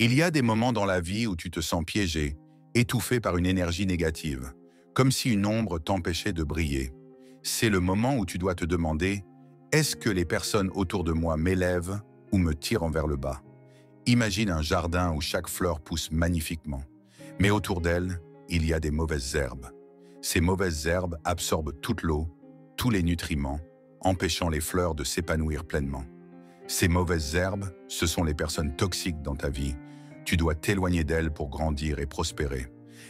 Il y a des moments dans la vie où tu te sens piégé, étouffé par une énergie négative, comme si une ombre t'empêchait de briller. C'est le moment où tu dois te demander, est-ce que les personnes autour de moi m'élèvent ou me tirent vers le bas? Imagine un jardin où chaque fleur pousse magnifiquement, mais autour d'elle, il y a des mauvaises herbes. Ces mauvaises herbes absorbent toute l'eau, tous les nutriments, empêchant les fleurs de s'épanouir pleinement. Ces mauvaises herbes, ce sont les personnes toxiques dans ta vie. Tu dois t'éloigner d'elles pour grandir et prospérer.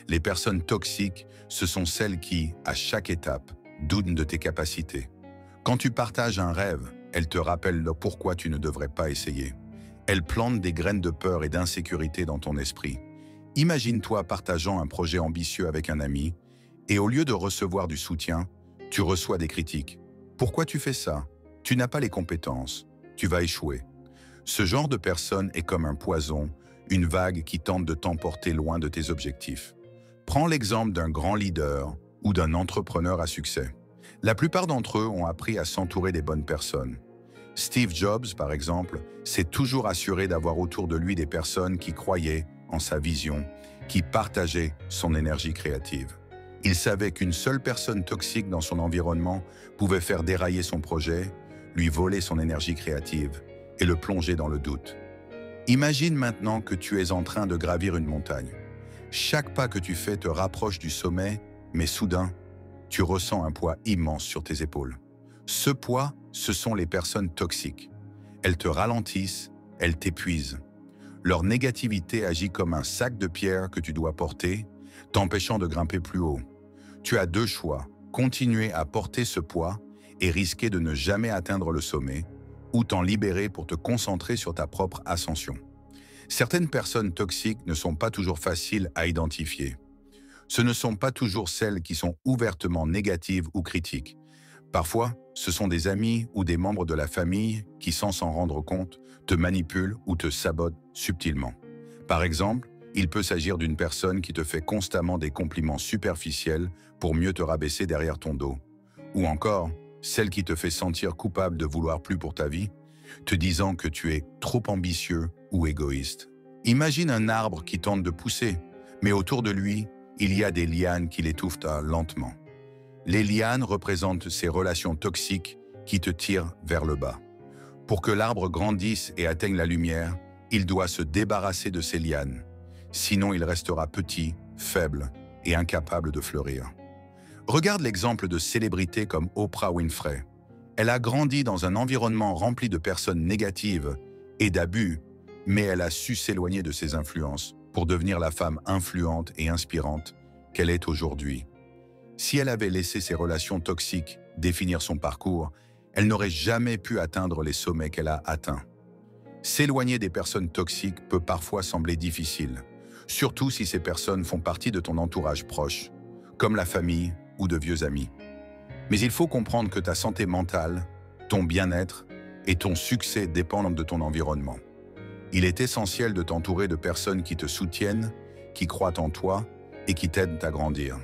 Les personnes toxiques, ce sont celles qui, à chaque étape, doutent de tes capacités. Quand tu partages un rêve, elles te rappellent pourquoi tu ne devrais pas essayer. Elles plantent des graines de peur et d'insécurité dans ton esprit. Imagine-toi partageant un projet ambitieux avec un ami, et au lieu de recevoir du soutien, tu reçois des critiques. Pourquoi tu fais ça? Tu n'as pas les compétences. Tu vas échouer. Ce genre de personne est comme un poison, une vague qui tente de t'emporter loin de tes objectifs. Prends l'exemple d'un grand leader ou d'un entrepreneur à succès. La plupart d'entre eux ont appris à s'entourer des bonnes personnes. Steve Jobs, par exemple, s'est toujours assuré d'avoir autour de lui des personnes qui croyaient en sa vision, qui partageaient son énergie créative. Il savait qu'une seule personne toxique dans son environnement pouvait faire dérailler son projet, lui voler son énergie créative et le plonger dans le doute. Imagine maintenant que tu es en train de gravir une montagne. Chaque pas que tu fais te rapproche du sommet, mais soudain, tu ressens un poids immense sur tes épaules. Ce poids, ce sont les personnes toxiques. Elles te ralentissent, elles t'épuisent. Leur négativité agit comme un sac de pierres que tu dois porter, t'empêchant de grimper plus haut. Tu as deux choix, continuer à porter ce poids et risquer de ne jamais atteindre le sommet, ou t'en libérer pour te concentrer sur ta propre ascension. Certaines personnes toxiques ne sont pas toujours faciles à identifier. Ce ne sont pas toujours celles qui sont ouvertement négatives ou critiques. Parfois, ce sont des amis ou des membres de la famille qui, sans s'en rendre compte, te manipulent ou te sabotent subtilement. Par exemple, il peut s'agir d'une personne qui te fait constamment des compliments superficiels pour mieux te rabaisser derrière ton dos. Ou encore, celle qui te fait sentir coupable de vouloir plus pour ta vie, te disant que tu es trop ambitieux ou égoïste. Imagine un arbre qui tente de pousser, mais autour de lui, il y a des lianes qui l'étouffent lentement. Les lianes représentent ces relations toxiques qui te tirent vers le bas. Pour que l'arbre grandisse et atteigne la lumière, il doit se débarrasser de ces lianes. Sinon, il restera petit, faible et incapable de fleurir. Regarde l'exemple de célébrités comme Oprah Winfrey. Elle a grandi dans un environnement rempli de personnes négatives et d'abus, mais elle a su s'éloigner de ces influences pour devenir la femme influente et inspirante qu'elle est aujourd'hui. Si elle avait laissé ses relations toxiques définir son parcours, elle n'aurait jamais pu atteindre les sommets qu'elle a atteints. S'éloigner des personnes toxiques peut parfois sembler difficile, surtout si ces personnes font partie de ton entourage proche, comme la famille ou de vieux amis. Mais il faut comprendre que ta santé mentale, ton bien-être et ton succès dépendent de ton environnement. Il est essentiel de t'entourer de personnes qui te soutiennent, qui croient en toi et qui t'aident à grandir.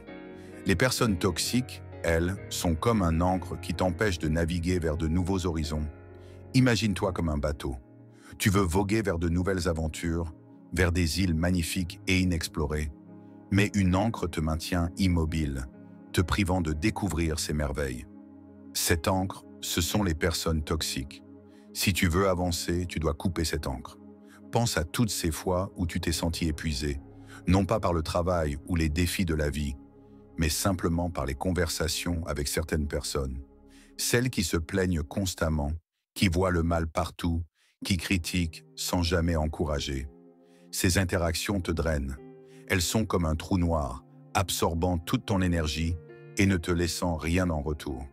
Les personnes toxiques, elles, sont comme un ancre qui t'empêche de naviguer vers de nouveaux horizons. Imagine-toi comme un bateau. Tu veux voguer vers de nouvelles aventures, vers des îles magnifiques et inexplorées, mais une ancre te maintient immobile, te privant de découvrir ces merveilles. Cette ancre, ce sont les personnes toxiques. Si tu veux avancer, tu dois couper cette ancre. Pense à toutes ces fois où tu t'es senti épuisé, non pas par le travail ou les défis de la vie, mais simplement par les conversations avec certaines personnes. Celles qui se plaignent constamment, qui voient le mal partout, qui critiquent sans jamais encourager. Ces interactions te drainent. Elles sont comme un trou noir, absorbant toute ton énergie et ne te laissant rien en retour.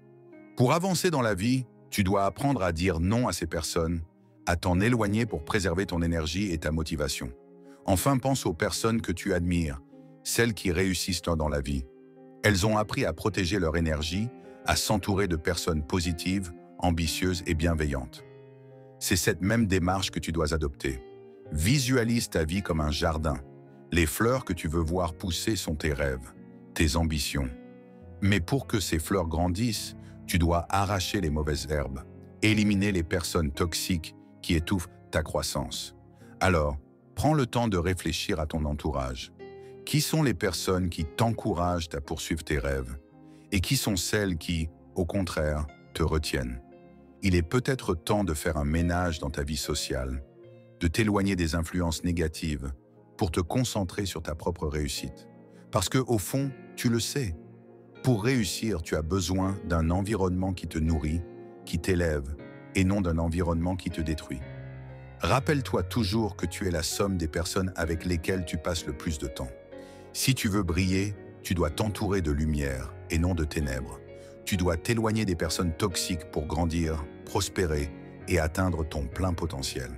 Pour avancer dans la vie, tu dois apprendre à dire non à ces personnes, à t'en éloigner pour préserver ton énergie et ta motivation. Enfin, pense aux personnes que tu admires, celles qui réussissent dans la vie. Elles ont appris à protéger leur énergie, à s'entourer de personnes positives, ambitieuses et bienveillantes. C'est cette même démarche que tu dois adopter. Visualise ta vie comme un jardin. Les fleurs que tu veux voir pousser sont tes rêves, tes ambitions. Mais pour que ces fleurs grandissent, tu dois arracher les mauvaises herbes, éliminer les personnes toxiques qui étouffent ta croissance. Alors, Prends le temps de réfléchir à ton entourage. Qui sont les personnes qui t'encouragent à poursuivre tes rêves et qui sont celles qui, au contraire, te retiennent? Il est peut-être temps de faire un ménage dans ta vie sociale, de t'éloigner des influences négatives pour te concentrer sur ta propre réussite. Parce que, au fond, tu le sais, pour réussir, tu as besoin d'un environnement qui te nourrit, qui t'élève, et non d'un environnement qui te détruit. Rappelle-toi toujours que tu es la somme des personnes avec lesquelles tu passes le plus de temps. Si tu veux briller, tu dois t'entourer de lumière et non de ténèbres. Tu dois t'éloigner des personnes toxiques pour grandir, prospérer et atteindre ton plein potentiel.